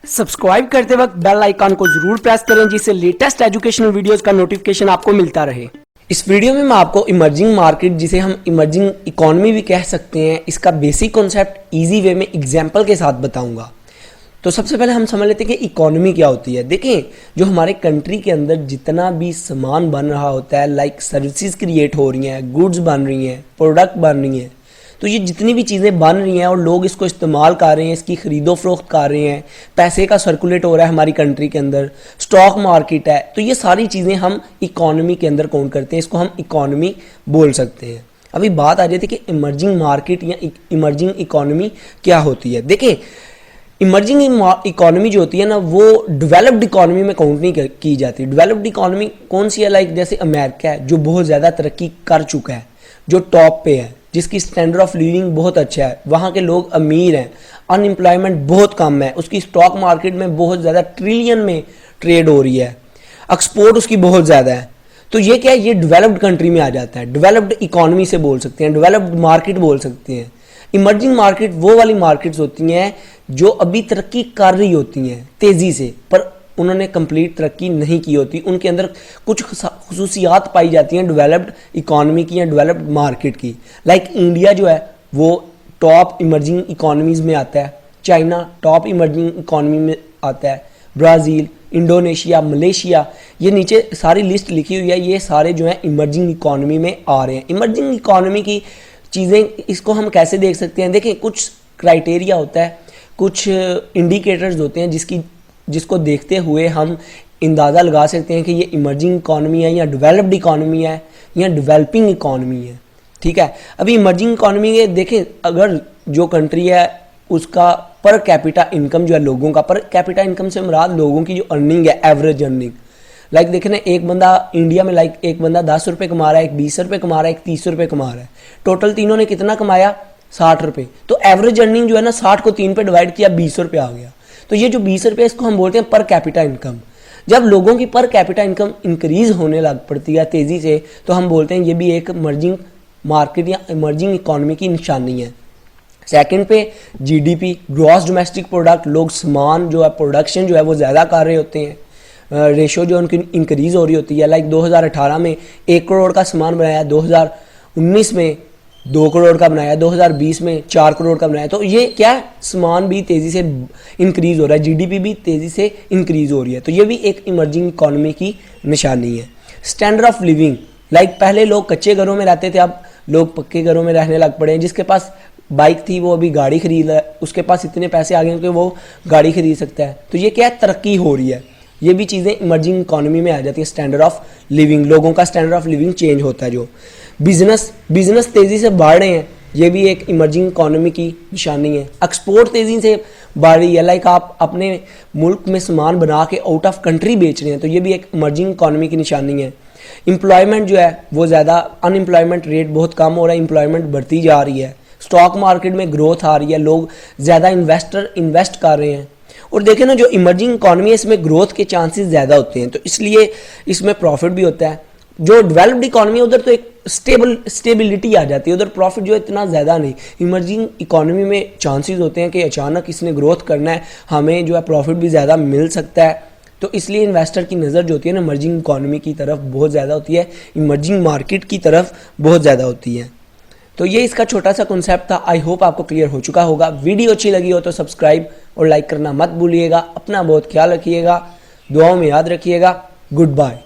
Subscribe करते वक्त bell icon को जरूर प्रेस करें जिससे लेटेस्ट एजुकेशनल वीडियोस का नोटिफिकेशन आपको मिलता रहे। इस वीडियो में मैं आपको इमर्जिंग मार्केट, जिसे हम इमर्जिंग इकोनॉमी भी कह सकते हैं, इसका बेसिक कॉन्सेप्ट इजी वे में एग्जांपल के साथ बताऊंगा। तो सबसे पहले हम समझ लेते हैं कि इकोनॉमी क्या होती है। देखें, जो हमारे कंट्री के अंदर जितना भी सामान बन रहा होता है, लाइक सर्विसेज क्रिएट हो रही हैं, गुड्स बन रही हैं, प्रोडक्ट बन रही हैं, तो ये जितनी भी चीज़ें बन रही हैं और लोग इसको इस्तेमाल कर रहे हैं, इसकी खरीदो फरोख्त कर रहे हैं, पैसे का सर्कुलेट हो रहा है हमारी कंट्री के अंदर, स्टॉक मार्केट है, तो ये सारी चीज़ें हम इकोनॉमी के अंदर काउंट करते हैं। इसको हम इकोनॉमी बोल सकते हैं। अभी बात आ जाती है कि इमर्जिंग मार्केट या इमर्जिंग इकोनॉमी क्या होती है। देखें, इमर्जिंग इकोनॉमी जो होती है ना, वो डेवलप्ड इकोनॉमी में काउंट नहीं की जाती। डेवलप्ड इकोनॉमी कौन सी है? लाइक जैसे अमेरिका है, जो बहुत ज़्यादा तरक्की कर चुका है, जो टॉप पे है, जिसकी स्टैंडर्ड ऑफ लिविंग बहुत अच्छा है, वहाँ के लोग अमीर हैं, अनएम्प्लॉयमेंट बहुत कम है, उसकी स्टॉक मार्केट में बहुत ज़्यादा ट्रिलियन में ट्रेड हो रही है, एक्सपोर्ट उसकी बहुत ज़्यादा है। तो ये क्या है? ये डेवलप्ड कंट्री में आ जाता है। डेवलप्ड इकोनॉमी से बोल सकते हैं, डेवलप्ड मार्केट बोल सकते हैं। इमर्जिंग मार्केट वो वाली मार्केट्स होती हैं जो अभी तरक्की कर रही होती हैं तेज़ी से, पर उन्होंने कंप्लीट तरक्की नहीं की होती, उनके अंदर कुछ खसूसियात पाई जाती हैं डेवलप्ड इकोनॉमी की या डेवलप्ड मार्केट की। लाइक इंडिया जो है वो टॉप इमर्जिंग इकोनॉमीज़ में आता है, चाइना टॉप इमर्जिंग इकोनॉमी में आता है, ब्राज़ील, इंडोनेशिया, मलेशिया, ये नीचे सारी लिस्ट लिखी हुई है, ये सारे जो है इमर्जिंग इकोनॉमी में आ रहे हैं। इमर्जिंग इकोनॉमी की चीज़ें, इसको हम कैसे देख सकते हैं? देखिए, कुछ क्राइटेरिया होता है, कुछ इंडिकेटर्स होते हैं जिसको देखते हुए हम अंदाज़ा लगा सकते हैं कि ये इमर्जिंग इकोनॉमी है या डेवलप्ड इकोनॉमी है या डेवलपिंग इकोनॉमी है। ठीक है, अभी इमर्जिंग इकोनॉमी के देखें, अगर जो कंट्री है उसका पर कैपिटा इनकम जो है, लोगों का पर कैपिटा इनकम से मुराद लोगों की जो अर्निंग है, एवरेज अर्निंग, लाइक देखें ना, एक बंदा इंडिया में, लाइक एक बंदा 10 रुपये कमा रहा है, एक 20 रुपये कमा रहा है, एक 30 रुपये कमा रहा है, टोटल तीनों ने कितना कमाया? 60 रुपये। तो एवरेज अर्निंग जो है ना, 60 को 3 पे डिवाइड किया, 20 रुपये आ गया। तो ये जो 20 रुपये, इसको हम बोलते हैं पर कैपिटा इनकम। जब लोगों की पर कैपिटा इनकम इंक्रीज होने लग पड़ती है तेज़ी से, तो हम बोलते हैं ये भी एक इमर्जिंग मार्केट या इमर्जिंग इकोनॉमी की निशानी है। सेकंड पे जीडीपी, ग्रॉस डोमेस्टिक प्रोडक्ट, लोग सामान जो है, प्रोडक्शन जो है वो ज़्यादा कर रहे होते हैं, रेशो जो उनकी इंक्रीज़ हो रही होती है। लाइक 2018 में 1 करोड़ का सामान बनाया, 2019 में 2 करोड़ का बनाया, 2020 में 4 करोड़ का बनाया। तो ये क्या है? सामान भी तेज़ी से इंक्रीज़ हो रहा है, जीडीपी भी तेज़ी से इंक्रीज़ हो रही है। तो ये भी एक इमर्जिंग इकोनॉमी की निशानी है। स्टैंडर्ड ऑफ लिविंग, लाइक पहले लोग कच्चे घरों में रहते थे, अब लोग पक्के घरों में रहने लग पड़े हैं। जिसके पास बाइक थी वो अभी गाड़ी खरीद रहा है, उसके पास इतने पैसे आ गए कि वो गाड़ी खरीद सकता है। तो ये क्या है? तरक्की हो रही है। ये भी चीज़ें इमर्जिंग इकोनॉमी में आ जाती है। स्टैंडर्ड ऑफ लिविंग, लोगों का स्टैंडर्ड ऑफ लिविंग चेंज होता है। जो बिजनेस तेज़ी से बढ़ रहे हैं, ये भी एक इमर्जिंग इकोनॉमी की निशानी है। एक्सपोर्ट तेज़ी से बढ़ रही है, लाइक आप अपने मुल्क में सामान बना के आउट ऑफ कंट्री बेच रहे हैं, तो ये भी एक इमर्जिंग इकोनॉमी की निशानी है। एम्प्लॉयमेंट जो है वो ज़्यादा, अनएम्प्लॉयमेंट रेट बहुत कम हो रहा है, एम्प्लॉयमेंट बढ़ती जा रही है, स्टॉक मार्केट में ग्रोथ आ रही है, लोग ज़्यादा इन्वेस्ट कर रहे हैं। और देखें ना, जो इमर्जिंग इकोनॉमी है इसमें ग्रोथ के चांसेस ज़्यादा होते हैं, तो इसलिए इसमें प्रॉफिट भी होता है। जो डेवलप्ड इकोनॉमी है उधर तो एक स्टेबिलिटी आ जाती है, उधर प्रॉफिट जो है इतना ज़्यादा नहीं। इमर्जिंग इकोनॉमी में चांसेस होते हैं कि अचानक इसने ग्रोथ करना है, हमें जो है प्रॉफिट भी ज़्यादा मिल सकता है। तो इसलिए इन्वेस्टर की नज़र जो होती है ना, इमर्जिंग इकोनॉमी की तरफ बहुत ज़्यादा होती है, इमर्जिंग मार्केट की तरफ बहुत ज़्यादा होती है। तो ये इसका छोटा सा कॉन्सेप्ट था। आई होप आपको क्लियर हो चुका होगा। वीडियो अच्छी लगी हो तो सब्सक्राइब और लाइक करना मत भूलिएगा। अपना बहुत ख्याल रखिएगा, दुआओं में याद रखिएगा। Good bye.